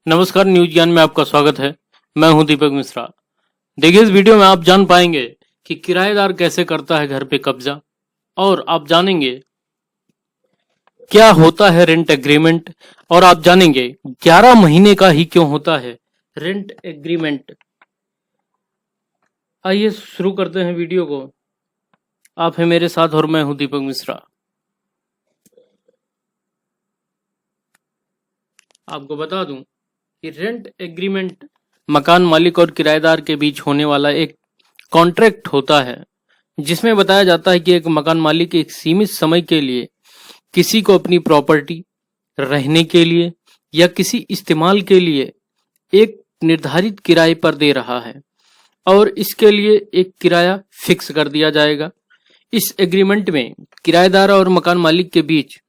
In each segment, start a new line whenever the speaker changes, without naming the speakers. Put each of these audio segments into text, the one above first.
नमस्कार, न्यूज ज्ञान में आपका स्वागत है। मैं हूं दीपक मिश्रा। देखिए, इस वीडियो में आप जान पाएंगे कि किराएदार कैसे करता है घर पे कब्जा, और आप जानेंगे क्या होता है रेंट एग्रीमेंट, और आप जानेंगे 11 महीने का ही क्यों होता है रेंट एग्रीमेंट। आइए शुरू करते हैं वीडियो को। आप हैं मेरे साथ और मैं हूं दीपक मिश्रा। आपको बता दूं कि रेंट एग्रीमेंट मकान मालिक और किराएदार के बीच होने वाला एक कॉन्ट्रैक्ट होता है, जिसमें बताया जाता है कि एक मकान मालिक एक सीमित समय के लिए किसी को अपनी प्रॉपर्टी रहने के लिए या किसी इस्तेमाल के लिए एक निर्धारित किराए पर दे रहा है, और इसके लिए एक किराया फिक्स कर दिया जाएगा। इस एग्रीमेंट में किराएदार और मकान मालिक के बीच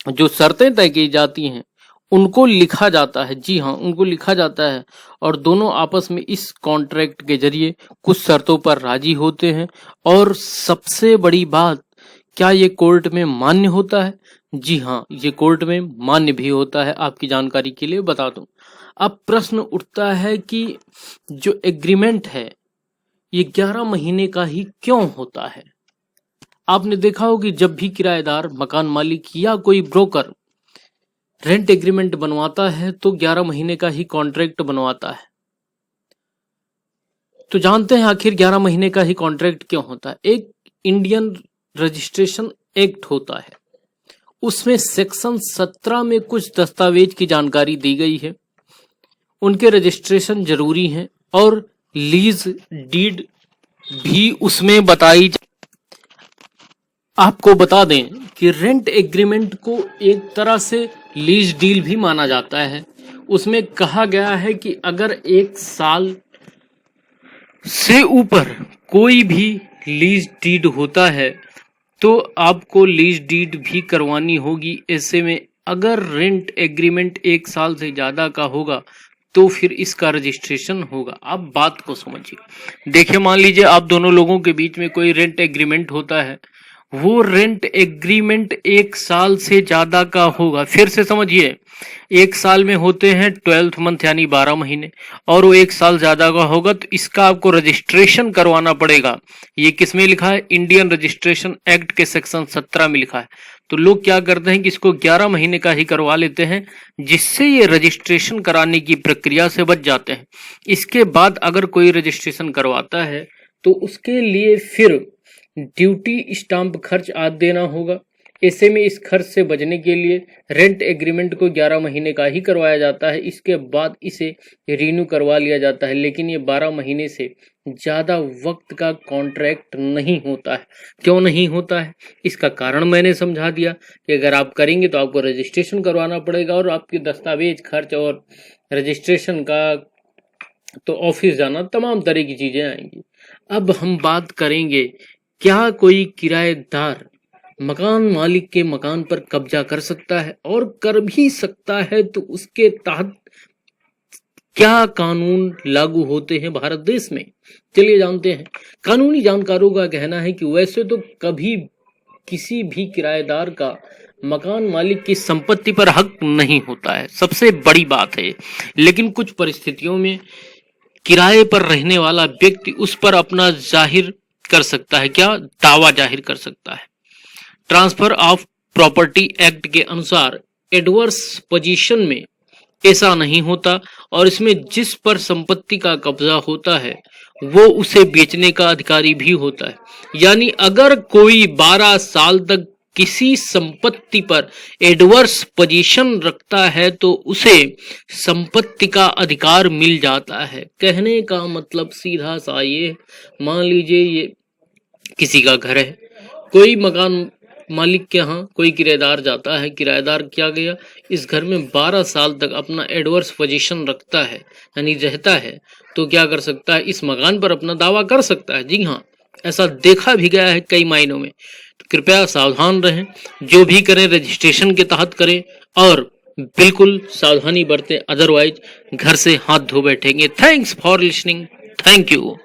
जो शर्तें तय की जाती हैं उनको लिखा जाता है। जी हाँ, उनको लिखा जाता है, और दोनों आपस में इस कॉन्ट्रैक्ट के जरिए कुछ शर्तों पर राजी होते हैं। और सबसे बड़ी बात, क्या ये कोर्ट में मान्य होता है? जी हाँ, ये कोर्ट में मान्य भी होता है। आपकी जानकारी के लिए बता दूं। अब प्रश्न उठता है कि जो एग्रीमेंट है ये 11 महीने का ही क्यों होता है। आपने देखा हो कि जब भी किराएदार, मकान मालिक या कोई ब्रोकर रेंट एग्रीमेंट बनवाता है तो 11 महीने का ही कॉन्ट्रैक्ट बनवाता है। तो जानते हैं आखिर 11 महीने का ही कॉन्ट्रैक्ट क्यों होता है। एक इंडियन रजिस्ट्रेशन एक्ट होता है, उसमें सेक्शन 17 में कुछ दस्तावेज की जानकारी दी गई है। उनके रजिस्ट्रेशन जरूरी है, और लीज डीड भी उसमें बताई। आपको बता दें कि रेंट एग्रीमेंट को एक तरह से लीज डील भी माना जाता है। उसमें कहा गया है कि अगर 1 साल से ऊपर कोई भी लीज डीड होता है तो आपको लीज डीड भी करवानी होगी। ऐसे में अगर रेंट एग्रीमेंट 1 साल से ज्यादा का होगा तो फिर इसका रजिस्ट्रेशन होगा। आप बात को समझिए। देखिए, मान लीजिए आप दोनों लोगों के बीच में कोई रेंट एग्रीमेंट होता है, वो रेंट एग्रीमेंट 1 साल से ज्यादा का होगा। फिर से समझिए, 1 साल में होते हैं 12th मंथ यानी 12 महीने, और वो 1 साल ज्यादा का होगा तो इसका आपको रजिस्ट्रेशन करवाना पड़ेगा। ये किस में लिखा है? इंडियन रजिस्ट्रेशन एक्ट के सेक्शन 17 में लिखा है। तो लोग क्या करते हैं कि इसको 11 महीने का ही करवा लेते हैं, जिससे ये रजिस्ट्रेशन कराने की प्रक्रिया से बच जाते हैं। इसके बाद अगर कोई रजिस्ट्रेशन करवाता है तो उसके लिए फिर ड्यूटी, स्टाम्प खर्च आदि देना होगा। ऐसे में इस खर्च से बचने के लिए रेंट एग्रीमेंट को 11 महीने का ही करवाया जाता है। इसके बाद इसे रिन्यू करवा लिया जाता है, लेकिन ये 12 महीने से ज्यादा वक्त का कॉन्ट्रैक्ट नहीं होता है। क्यों नहीं होता है, इसका कारण मैंने समझा दिया कि अगर आप करेंगे तो आपको रजिस्ट्रेशन करवाना पड़ेगा, और आपके दस्तावेज खर्च और रजिस्ट्रेशन का तो ऑफिस जाना, तमाम तरह की चीजें आएंगी। अब हम बात करेंगे, क्या कोई किराएदार मकान मालिक के मकान पर कब्जा कर सकता है? और कर भी सकता है तो उसके तहत क्या कानून लागू होते हैं भारत देश में? चलिए जानते हैं। कानूनी जानकारों का कहना है कि वैसे तो कभी किसी भी किराएदार का मकान मालिक की संपत्ति पर हक नहीं होता है, सबसे बड़ी बात है। लेकिन कुछ परिस्थितियों में किराए पर रहने वाला व्यक्ति उस पर अपना जाहिर कर सकता है। क्या? दावा जाहिर कर सकता है। ट्रांसफर ऑफ प्रॉपर्टी एक्ट के अनुसार एडवर्स पोजीशन में ऐसा नहीं होता, और इसमें जिस पर संपत्ति का कब्जा होता है वो उसे बेचने का अधिकारी भी होता है। यानी अगर कोई 12 साल तक किसी संपत्ति पर एडवर्स पोजीशन रखता है तो उसे संपत्ति का अधिकार मिल जाता है। कहने का मतलब सीधा सा ये, मान लीजिए ये किसी का घर है, कोई मकान मालिक के यहाँ कोई किराएदार जाता है, किराएदार क्या गया, इस घर में 12 साल तक अपना एडवर्स पोजीशन रखता है यानी रहता है, तो क्या कर सकता है? इस मकान पर अपना दावा कर सकता है। जी हाँ, ऐसा देखा भी गया है कई मायनों में। तो कृपया सावधान रहें, जो भी करें रजिस्ट्रेशन के तहत करें, और बिल्कुल सावधानी बरतें, अदरवाइज घर से हाथ धो बैठेंगे। Thanks for listening. Thank you.